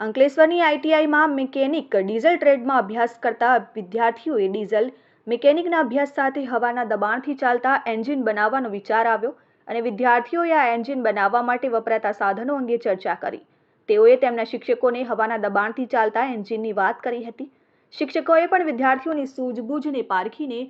અંકલેશ્વરની આઈટીઆઈમાં mechanic diesel ટ્રેડમાં અભ્યાસ કરતા વિદ્યાર્થીઓએ ડીઝલ મિકેનિકના અભ્યાસ સાથે હવાના દબાણથી ચાલતા એન્જિન બનાવવાનો વિચાર આવ્યો અને વિદ્યાર્થીઓએ આ એન્જિન બનાવવા માટે વપરાતા સાધનો અંગે ચર્ચા કરી. તેઓએ તેમના શિક્ષકોને હવાના દબાણથી ચાલતા એન્જિનની વાત કરી હતી. શિક્ષકોએ પણ વિદ્યાર્થીઓની સૂઝબૂઝને પારખીને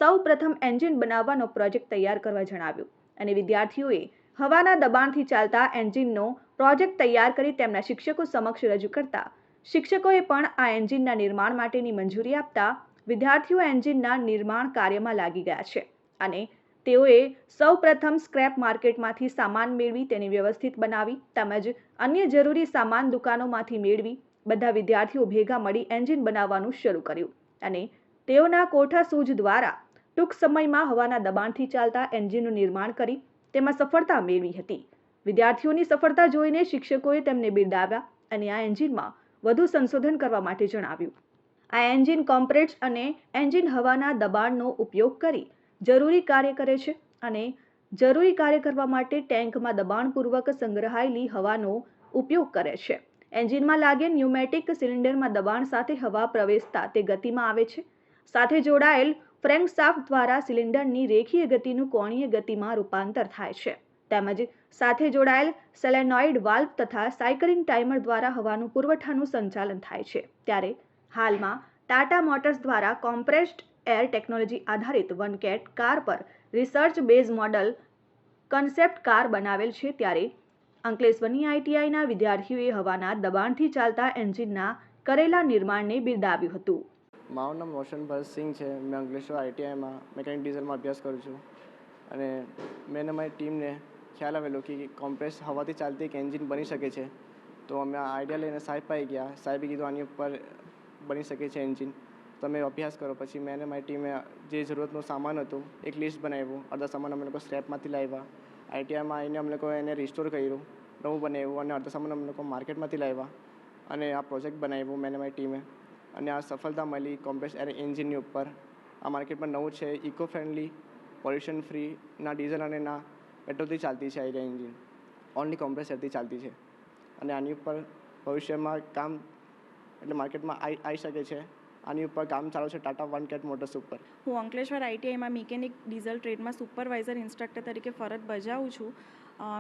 સૌપ્રથમ એન્જિન બનાવવાનો પ્રોજેક્ટ તૈયાર કરવા જણાવ્યું અને વિદ્યાર્થીઓએ હવાના દબાણથી ચાલતા એન્જિનનો પ્રોજેક્ટ તૈયાર કરી તેમના શિક્ષકો સમક્ષ રજૂ કરતા શિક્ષકોએ પણ આ એન્જિનના નિર્માણ માટેની મંજૂરી આપતા વિદ્યાર્થીઓ એન્જિનના નિર્માણ કાર્યમાં લાગી ગયા છે અને તેઓએ સૌપ્રથમ સ્ક્રેપ માર્કેટમાંથી સામાન મેળવી તેને વ્યવસ્થિત બનાવી તેમજ અન્ય જરૂરી સામાન દુકાનોમાંથી મેળવી બધા વિદ્યાર્થીઓ ભેગા મળી એન્જિન બનાવવાનું શરૂ કર્યું અને તેઓના કોઠા સૂઝ દ્વારા ટૂંક સમયમાં હવાના દબાણથી ચાલતા એન્જિનનું નિર્માણ કરી તેમાં સફળતા મેળવી હતી. વિદ્યાર્થીઓની સફળતા જોઈને શિક્ષકોએ તેમને બિરદાવ્યા અને આ એન્જિનમાં વધુ સંશોધન કરવા માટે જણાવ્યું. આ એન્જિન કોમ્પ્રેસ્ડ અને એન્જિન હવાના દબાણનો ઉપયોગ કરી જરૂરી કાર્ય કરે છે અને જરૂરી કાર્ય કરવા માટે ટેન્કમાં દબાણપૂર્વક સંગ્રહાયેલી હવાનો ઉપયોગ કરે છે. એન્જિનમાં લાગેલ ન્યુમેટિક સિલિન્ડરમાં દબાણ સાથે હવા પ્રવેશતા તે ગતિમાં આવે છે. સાથે જોડાયેલ ફ્રેન્કશાફ્ટ દ્વારા સિલિન્ડરની રેખીય ગતિનું કોણીય ગતિમાં રૂપાંતર થાય છે. તેમજ સાથે જોડાયેલ સેલેનોઇડ વાલ્વ તથા સાયકલિંગ ટાઈમર દ્વારા હવાનું પુરવઠાનું સંચાલન થાય છે. ત્યારે હાલમાં ટાટા મોટર્સ દ્વારા કોમ્પ્રેસ્ડ એર ટેકનોલોજી આધારિત વન કેટ કાર પર research base model concept car બનાવેલ છે. ત્યારે અંકલેશ્વરની આઈટીઆઈના વિદ્યાર્થીઓએ હવાના દબાણથી ચાલતા એન્જિનના કરેલા નિર્માણને બિરદાવ્યું હતું. મારું નામ રોશન ભરતસિંહ છે. મેં અંકલેશ્વર આઈટીઆઈમાં મેકેનિક ડીઝલમાં અભ્યાસ કરું છું અને મેં મારી ટીમને ખ્યાલ આવેલો કે કોમ્પ્રેસ હવાથી ચાલતી એક એન્જિન બની શકે છે. તો અમે આ આઈડિયા લઈને સાહેબ પાસે ગયા. સાહેબે કીધું આની ઉપર બની શકે છે એન્જિન, તમે અભ્યાસ કરો. પછી મેં અને મારી ટીમે જે જરૂરતનું સામાન હતું એક લિસ્ટ બનાવ્યું. અડધા સામાન અમે લોકો સ્ક્રેપમાંથી લાવ્યા. આઈટીઆઈમાં આવીને અમે લોકો એને રિસ્ટોર કર્યું, નવું બનાવ્યું અને અડધા સામાન અમે લોકો માર્કેટમાંથી લાવ્યા અને આ પ્રોજેક્ટ બનાવ્યું મેં અને મારી ટીમે અને આ સફળતા મળી કોમ્પ્રેસ એર એન્જિનની ઉપર. આ માર્કેટમાં નવું છે, ઇકો ફ્રેન્ડલી, પોલ્યુશન ફ્રી, ના ડીઝલ અને ના પેટ્રોલથી ચાલતી છે. આ એન્જિન ઓનલી કોમ્પ્રેસ એરથી ચાલતી છે અને આની ઉપર ભવિષ્યમાં કામ એટલે માર્કેટમાં આવી શકે છે. આની ઉપર કામ ચાલુ છે ટાટા વન કેટ મોટર્સ ઉપર. હું અંકલેશ્વર આઈટીઆઈમાં મિકેનિક ડીઝલ ટ્રેડમાં સુપરવાઇઝર ઇન્સ્ટ્રક્ટર તરીકે ફરજ બજાવું છું.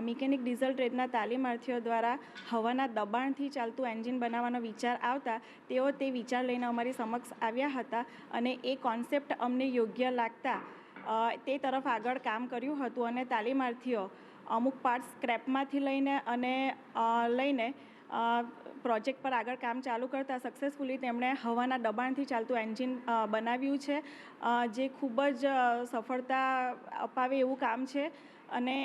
મિકેનિક ડીઝલ ટ્રેડના તાલીમાર્થીઓ દ્વારા હવાના દબાણથી ચાલતું એન્જિન બનાવવાનો વિચાર આવતા તેઓ તે વિચાર લઈને અમારી સમક્ષ આવ્યા હતા અને એ કોન્સેપ્ટ અમને યોગ્ય લાગતા તે તરફ આગળ કામ કર્યું હતું અને તાલીમાર્થીઓ અમુક પાર્ટ સ્ક્રેપમાંથી લઈને પ્રોજેક્ટ પર આગળ કામ ચાલુ કરતાં સક્સેસફુલી તેમણે હવાના દબાણથી ચાલતું એન્જિન બનાવ્યું છે, જે ખૂબ જ સફળતા અપાવે એવું કામ છે અને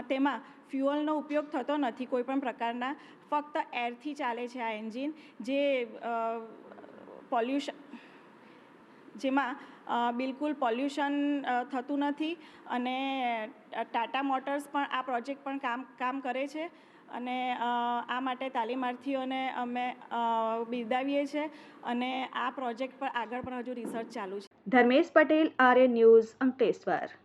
તેમાં ફ્યુઅલનો ઉપયોગ થતો નથી કોઈપણ પ્રકારના, ફક્ત એરથી ચાલે છે આ એન્જિન, જેમાં બિલકુલ પોલ્યુશન થતું નથી અને ટાટા મોટર્સ પણ આ પ્રોજેક્ટ પણ કામ કરે છે અને આ માટે તાલીમાર્થીઓને અમે બિરદાવીએ છીએ અને આ પ્રોજેક્ટ પર આગળ પણ હજુ રિસર્ચ ચાલુ છે. ધર્મેશ પટેલ, આર્ય ન્યૂઝ, અંકલેશ્વર.